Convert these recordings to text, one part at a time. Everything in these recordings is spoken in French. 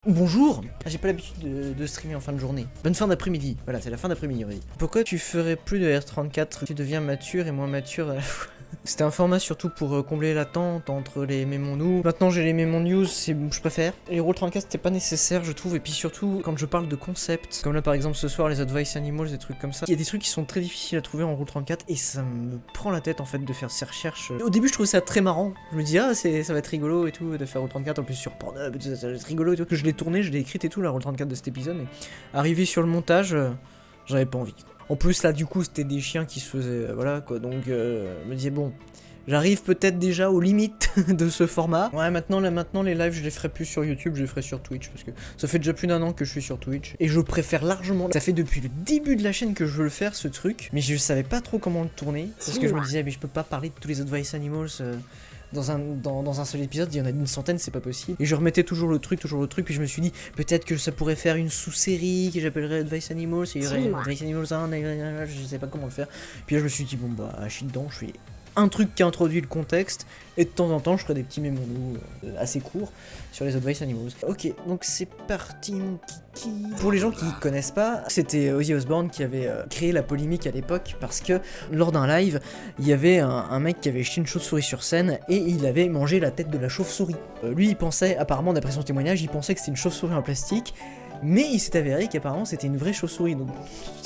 Bonjour. J'ai pas l'habitude de streamer en fin de journée. Bonne fin d'après-midi. Voilà, c'est la fin d'après-midi, on va dire. Pourquoi tu ferais plus de R34? Tu deviens mature et moins mature à la fois. C'était un format surtout pour combler l'attente entre les mémons nous. Maintenant j'ai les mémons news, je préfère. Les Roll 34 c'était pas nécessaire je trouve, et puis surtout quand je parle de concepts, comme là par exemple ce soir les Advice Animals, des trucs comme ça, il y a des trucs qui sont très difficiles à trouver en Roll 34 et ça me prend la tête en fait de faire ces recherches. Au début je trouvais ça très marrant, je me dis ah ça va être rigolo et tout de faire Roll 34 en plus sur Pornhub, ça va être rigolo et tout. Je l'ai tourné, je l'ai écrite et tout la Roll 34 de cet épisode, mais arrivé sur le montage, j'avais pas envie. En plus là du coup c'était des chiens qui se faisaient, voilà quoi, donc je me disais bon, j'arrive peut-être déjà aux limites de ce format. Ouais, maintenant les lives je les ferai plus sur YouTube, je les ferai sur Twitch, parce que ça fait déjà plus d'1 an que je suis sur Twitch, et je préfère largement, ça fait depuis le début de la chaîne que je veux le faire ce truc, mais je savais pas trop comment le tourner, parce que je me disais mais je peux pas parler de tous les Advice Animals dans un seul épisode, il y en a une centaine, c'est pas possible. Et je remettais toujours le truc, puis je me suis dit, peut-être que ça pourrait faire une sous-série que j'appellerais Advice Animals, et il y aurait Advice Animals 1, je sais pas comment le faire. Puis là je me suis dit, bon bah, je suis dedans, je fais un truc qui introduit le contexte, et de temps en temps je ferai des petits mémos assez courts sur les Advice Animals. Ok, donc c'est parti mon kiki. Pour les gens qui connaissent pas, c'était Ozzy Osbourne qui avait créé la polémique à l'époque, parce que lors d'un live, il y avait un mec qui avait jeté une chauve-souris sur scène, et il avait mangé la tête de la chauve-souris. Lui il pensait, apparemment d'après son témoignage, il pensait que c'était une chauve-souris en plastique, mais il s'est avéré qu'apparemment c'était une vraie chauve-souris, donc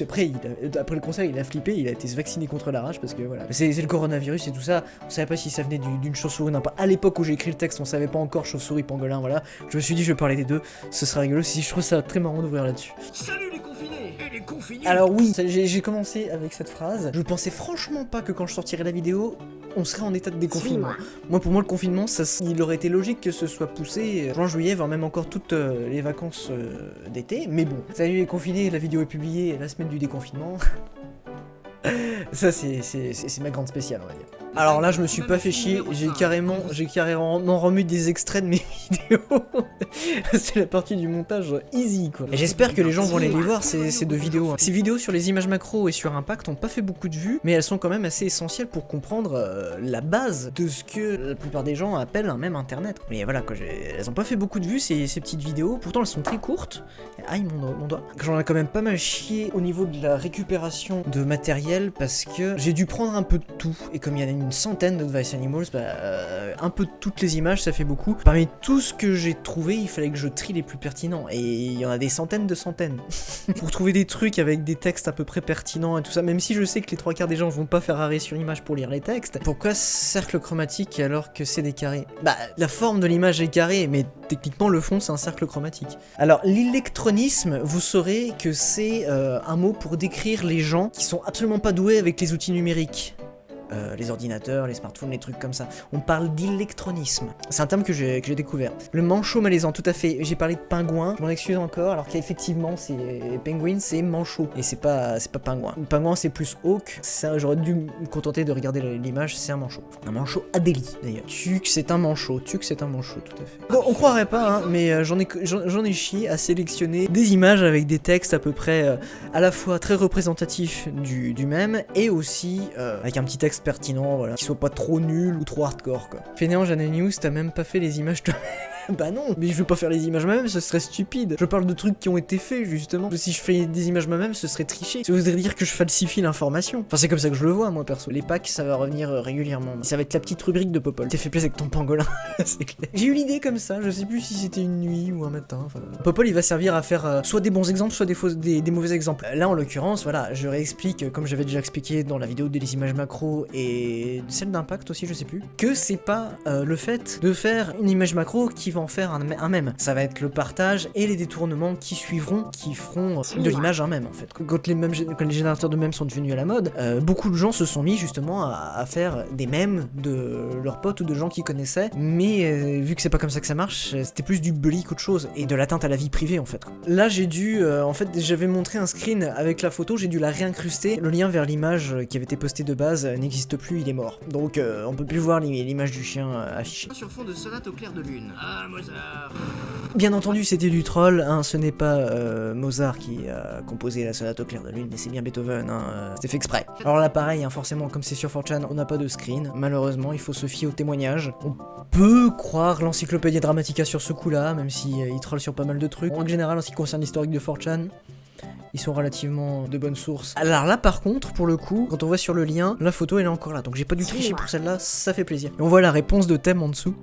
après le concert il a flippé, il a été se vacciner contre la rage parce que voilà, c'est le coronavirus et tout ça, on savait pas si ça venait d'une chauve-souris ou pas. À l'époque où j'ai écrit le texte on savait pas encore chauve-souris, pangolin, voilà, je me suis dit je vais parler des deux, ce sera rigolo, si je trouve ça très marrant d'ouvrir là-dessus. Salut les confinés et les confinés. Alors oui, j'ai commencé avec cette phrase, je pensais franchement pas que quand je sortirais la vidéo, on serait en état de déconfinement. Moi pour moi le confinement, il aurait été logique que ce soit poussé juin, juillet, voire même encore toutes les vacances d'été, mais bon. Salut les confinés, la vidéo est publiée la semaine du déconfinement. Ça c'est ma grande spéciale on va dire. Alors là je me suis pas fait chier, j'ai carrément remis des extraits de mes vidéos. C'est la partie du montage easy quoi. Et j'espère que les gens vont aller les voir ces deux vidéos. Ces vidéos sur les images macro et sur Impact ont pas fait beaucoup de vues, mais elles sont quand même assez essentielles pour comprendre la base de ce que la plupart des gens appellent un même internet. Mais voilà quoi, elles ont pas fait beaucoup de vues ces petites vidéos, pourtant elles sont très courtes. Aïe mon doigt. J'en ai quand même pas mal chié au niveau de la récupération de matériel, parce que j'ai dû prendre un peu de tout, et comme il y en a une centaine d'Advice Animals, un peu de toutes les images ça fait beaucoup. Parmi tout ce que j'ai trouvé, il fallait que je trie les plus pertinents, et il y en a des centaines de centaines. Pour trouver des trucs avec des textes à peu près pertinents et tout ça, même si je sais que les 3/4 des gens vont pas faire arrêt sur image pour lire les textes, pourquoi cercle chromatique alors que c'est des carrés? Bah la forme de l'image est carrée, mais techniquement le fond c'est un cercle chromatique. Alors l'électronisme, vous saurez que c'est un mot pour décrire les gens qui sont absolument pas doués avec les outils numériques. Les ordinateurs, les smartphones, les trucs comme ça. On parle d'électronisme. C'est un terme que j'ai découvert. Le manchot malaisant, tout à fait. J'ai parlé de pingouin, je m'en excuse encore, alors qu'effectivement, penguin, c'est manchot. Et c'est pas pingouin. Pingouin, c'est plus hawk. J'aurais dû me contenter de regarder l'image, c'est un manchot. Un manchot Adélie, d'ailleurs. Tuc, c'est un manchot, tout à fait. Bon, on croirait pas, hein, mais j'en ai chié à sélectionner des images avec des textes à peu près à la fois très représentatifs du même, et aussi avec un petit texte pertinent, voilà, qui soit pas trop nul ou trop hardcore quoi. Fainéant News, t'as même pas fait les images toi. Bah non, mais je veux pas faire les images moi-même, ce serait stupide. Je parle de trucs qui ont été faits justement. Si je fais des images moi-même, ce serait tricher. Ça voudrait dire que je falsifie l'information. Enfin c'est comme ça que je le vois moi perso. Les packs ça va revenir régulièrement. Ça va être la petite rubrique de Popol. T'es fait plaisir avec ton pangolin, c'est clair. J'ai eu l'idée comme ça, je sais plus si c'était une nuit ou un matin. Enfin, Popol il va servir à faire soit des bons exemples, soit des mauvais exemples. Là en l'occurrence, voilà, je réexplique comme j'avais déjà expliqué dans la vidéo des images macro et celle d'Impact aussi, je sais plus, que c'est pas le fait de faire une image macro qui va en faire un mème. Ça va être le partage et les détournements qui suivront, qui feront de l'image un mème en fait. Quand les générateurs de mèmes sont devenus à la mode, beaucoup de gens se sont mis justement à faire des mèmes de leurs potes ou de gens qu'ils connaissaient, mais vu que c'est pas comme ça que ça marche, c'était plus du bully qu'autre chose, et de l'atteinte à la vie privée en fait. Là j'ai dû, en fait j'avais montré un screen avec la photo, j'ai dû la réincruster, le lien vers l'image qui avait été postée de base n'existe plus, il est mort. Donc on peut plus voir l'image du chien affichée. Sur fond de sonate au clair de lune. Ah Mozart. Bien entendu, c'était du troll, hein, ce n'est pas Mozart qui a composé la sonate au clair de lune, mais c'est bien Beethoven, hein, c'était fait exprès. Alors là, pareil, hein, forcément, comme c'est sur 4chan, on n'a pas de screen, malheureusement, il faut se fier aux témoignages. On peut croire l'encyclopédie Dramatica sur ce coup-là, même si il troll sur pas mal de trucs. En général, en ce qui concerne l'historique de 4chan, ils sont relativement de bonnes sources. Alors là par contre, pour le coup, quand on voit sur le lien, la photo elle est encore là, donc j'ai pas dû tricher pour celle-là, ça fait plaisir. Et on voit la réponse de Thème en dessous,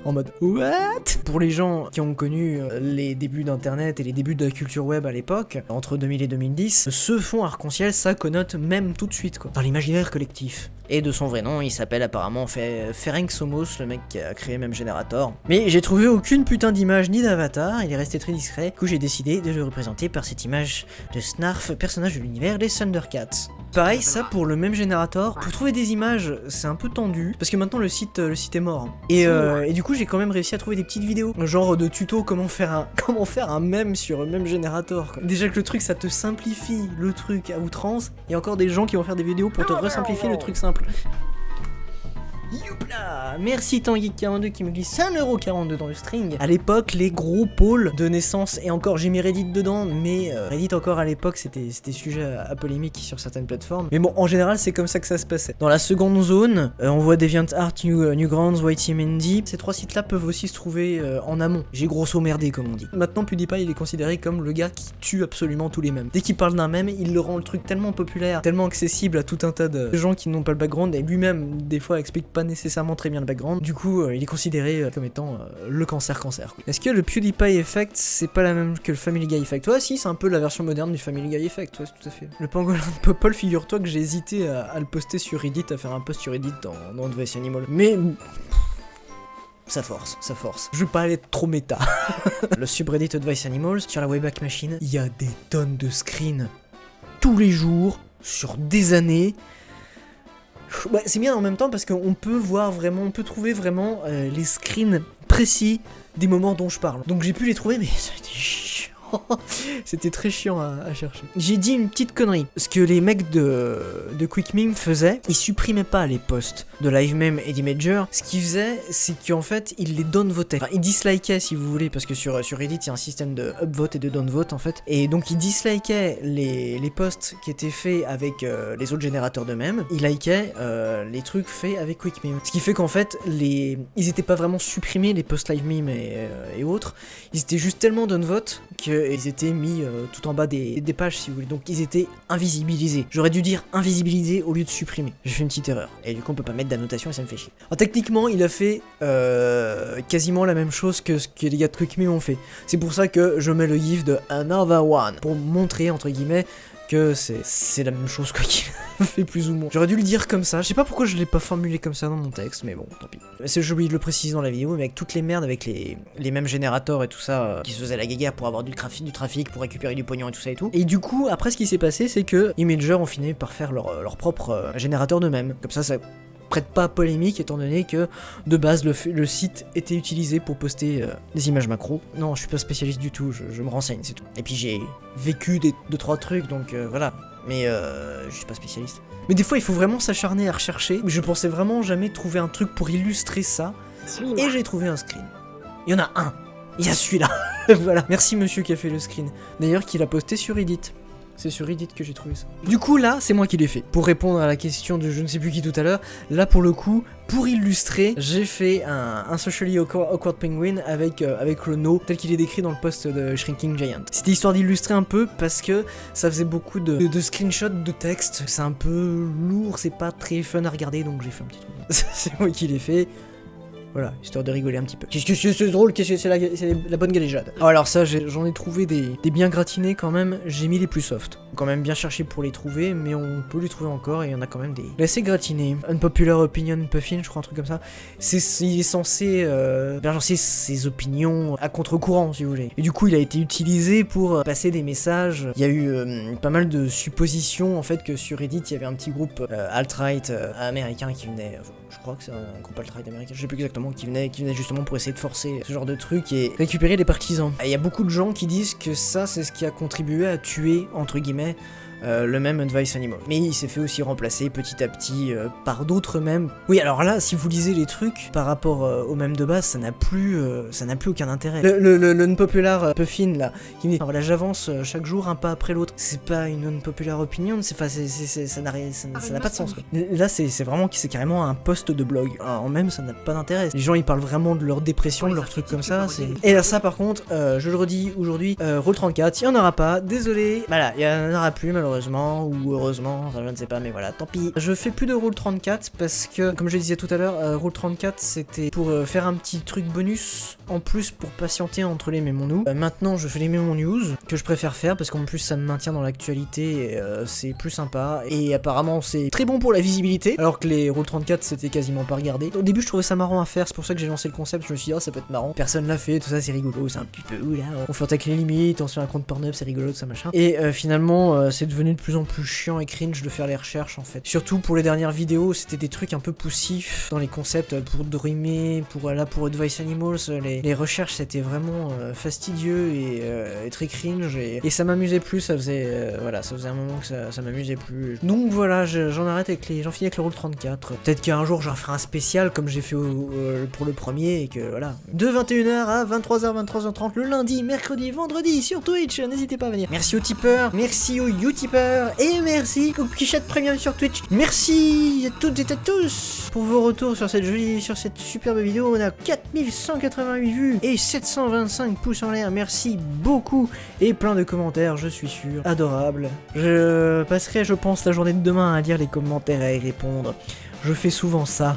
en mode what? Pour les gens qui ont connu les débuts d'internet et les débuts de la culture web à l'époque, entre 2000 et 2010, ce fond arc-en-ciel, ça connote même tout de suite quoi, dans l'imaginaire collectif. Et de son vrai nom, il s'appelle apparemment Ferenc Somos, le mec qui a créé même Generator. Mais j'ai trouvé aucune putain d'image ni d'avatar, il est resté très discret, du coup j'ai décidé de le représenter par cette image de Snarf, personnage de l'univers des Thundercats. Pareil, ça pour le même Generator, pour trouver des images, c'est un peu tendu, parce que maintenant le site est mort. Et du coup j'ai quand même réussi à trouver des petites vidéos, genre de tuto comment faire un mème sur le même Generator. Quoi. Déjà que le truc ça te simplifie le truc à outrance, il y a encore des gens qui vont faire des vidéos pour te resimplifier le truc simple. Youpla! Merci Tangeek42 qui me glisse 1,42€ dans le string. À l'époque, les gros pôles de naissance, et encore j'ai mis Reddit dedans, mais Reddit encore à l'époque c'était sujet à polémique sur certaines plateformes. Mais bon, en général c'est comme ça que ça se passait. Dans la seconde zone, on voit DeviantArt, Newgrounds, YTMND. Ces trois sites là peuvent aussi se trouver en amont. J'ai grosso merdé comme on dit. Maintenant PewDiePie il est considéré comme le gars qui tue absolument tous les mèmes. Dès qu'il parle d'un mème, il le rend le truc tellement populaire, tellement accessible à tout un tas de gens qui n'ont pas le background, et lui-même des fois explique pas nécessairement très bien le background, du coup il est considéré comme étant le cancer. Est-ce que le PewDiePie Effect c'est pas la même que le Family Guy Effect? Ouais si, c'est un peu la version moderne du Family Guy Effect, ouais tout à fait. Le pangolin de Popol, figure-toi que j'ai hésité à le poster sur Reddit, à faire un post sur Reddit dans Advice Animal, mais ça force. Je veux pas aller trop méta. Le subreddit Advice Animals, sur la Wayback Machine, il y a des tonnes de screens tous les jours, sur des années. Ouais, c'est bien en même temps parce qu'on peut voir vraiment, on peut trouver vraiment les screens précis des moments dont je parle. Donc j'ai pu les trouver, mais ça a été chiant. C'était très chiant à chercher. J'ai dit une petite connerie. Ce que les mecs de QuickMeme faisaient, ils supprimaient pas les posts de LiveMeme et d'Imager. Ce qu'ils faisaient, c'est qu'en fait, ils les downvotaient. Enfin, ils dislikaient si vous voulez, parce que sur Reddit, il y a un système de upvote et de downvote en fait. Et donc, ils dislikaient les posts qui étaient faits avec les autres générateurs de mèmes. Ils likaient les trucs faits avec QuickMeme. Ce qui fait qu'en fait, ils étaient pas vraiment supprimés, les posts LiveMeme et autres. Ils étaient juste tellement downvote qu'ils étaient mis tout en bas des pages si vous voulez, donc ils étaient invisibilisés. J'aurais dû dire invisibilisés au lieu de supprimer. J'ai fait une petite erreur, et du coup on peut pas mettre d'annotation et ça me fait chier. Alors techniquement il a fait quasiment la même chose que ce que les gars de QuickMeme ont fait. C'est pour ça que je mets le gif de Another One, pour montrer entre guillemets que c'est la même chose quoi qu'il fait plus ou moins. J'aurais dû le dire comme ça, je sais pas pourquoi je l'ai pas formulé comme ça dans mon texte, mais bon, tant pis. J'ai oublié de le préciser dans la vidéo, mais avec toutes les merdes, avec les mêmes générateurs et tout ça, qui se faisaient la guéguerre pour avoir du trafic, pour récupérer du pognon et tout ça et tout. Et du coup, après ce qui s'est passé, c'est que Imager ont fini par faire leur propre générateur d'eux-mêmes. Comme ça prête pas à polémique étant donné que de base le site était utilisé pour poster des images macro. Non, je suis pas spécialiste du tout, je me renseigne, c'est tout. Et puis j'ai vécu 2-3 trucs, donc voilà. Mais je suis pas spécialiste. Mais des fois il faut vraiment s'acharner à rechercher. Je pensais vraiment jamais trouver un truc pour illustrer ça. Et j'ai trouvé un screen. Il y en a un. Il y a celui-là. Voilà. Merci monsieur qui a fait le screen. D'ailleurs qu'il a posté sur Reddit. C'est sur Reddit que j'ai trouvé ça. Du coup là, c'est moi qui l'ai fait. Pour répondre à la question de je ne sais plus qui tout à l'heure, là pour le coup, pour illustrer, j'ai fait un Socially Awkward Penguin avec le no tel qu'il est décrit dans le post de Shrinking Giant. C'était histoire d'illustrer un peu parce que ça faisait beaucoup de screenshots de texte. C'est un peu lourd, c'est pas très fun à regarder, donc j'ai fait un petit truc. C'est moi qui l'ai fait. Voilà, histoire de rigoler un petit peu. Qu'est-ce que c'est drôle, c'est la bonne galéjade. Oh, alors ça, j'en ai trouvé des bien gratinés quand même, j'ai mis les plus soft. Quand même bien cherché pour les trouver, mais on peut les trouver encore et il y en a quand même des assez gratinés. Unpopular Opinion Puffin, je crois, un truc comme ça. Il est censé lancer ses opinions à contre-courant, si vous voulez. Et du coup, il a été utilisé pour passer des messages. Il y a eu pas mal de suppositions, en fait, que sur Reddit, il y avait un petit groupe alt-right américain qui venait... je crois que c'est un groupe alt-right américain, je sais plus exactement, qui venait justement pour essayer de forcer ce genre de truc et récupérer des partisans. Il y a beaucoup de gens qui disent que ça, c'est ce qui a contribué à tuer, entre guillemets, le même Advice Animal. Mais il s'est fait aussi remplacer petit à petit par d'autres mèmes. Oui, alors là, si vous lisez les trucs par rapport aux mèmes de base, ça n'a plus aucun intérêt. Le unpopular Puffin là, qui me dit voilà, j'avance chaque jour un pas après l'autre. C'est pas une unpopular opinion, ça n'a pas de sens quoi. Là, c'est vraiment, c'est carrément un post de blog. En même, ça n'a pas d'intérêt. Les gens ils parlent vraiment de leur dépression, de leurs trucs comme ça. Et là, ça par contre, je le redis aujourd'hui, Roll34, il y en aura pas, désolé. Voilà, il y en aura plus malheureusement, ou heureusement, je ne sais pas, mais voilà, tant pis. Je fais plus de Roll34 parce que, comme je disais tout à l'heure, Roll34 c'était pour faire un petit truc bonus en plus pour patienter entre les mémons nous. Maintenant, je fais les mémons news que je préfère faire parce qu'en plus ça me maintient dans l'actualité et c'est plus sympa. Et apparemment, c'est très bon pour la visibilité, alors que les Roll34 c'était quasiment pas regardé. Au début, je trouvais ça marrant à faire, c'est pour ça que j'ai lancé le concept. Je me suis dit, oh, ça peut être marrant. Personne l'a fait, tout ça, c'est rigolo, c'est un petit peu oula. On fait avec les limites, on se fait un compte Pornhub, c'est rigolo, tout ça machin. Et finalement, c'est devenu de plus en plus chiant et cringe de faire les recherches en fait. Surtout pour les dernières vidéos, c'était des trucs un peu poussifs dans les concepts pour Dreamer, pour Advice Animals. Les recherches c'était vraiment fastidieux et très cringe et ça m'amusait plus. Ça faisait voilà, ça faisait un moment que ça m'amusait plus. Donc voilà, j'en arrête avec j'en finis avec le Roll34. Peut-être qu'un jour j'en ferai un spécial comme j'ai fait pour le premier et que voilà. De 21h à 23h, 23h30 le lundi, mercredi, vendredi sur Twitch. N'hésitez pas à venir. Merci aux tipeurs, merci aux utipeurs et merci aux Kichat Premium sur Twitch. Merci à toutes et à tous pour vos retours sur cette superbe vidéo. On a 4188 vues et 725 pouces en l'air. Merci beaucoup et plein de commentaires, je suis sûr. Adorable. Je passerai, je pense, la journée de demain à lire les commentaires et à y répondre. Je fais souvent ça.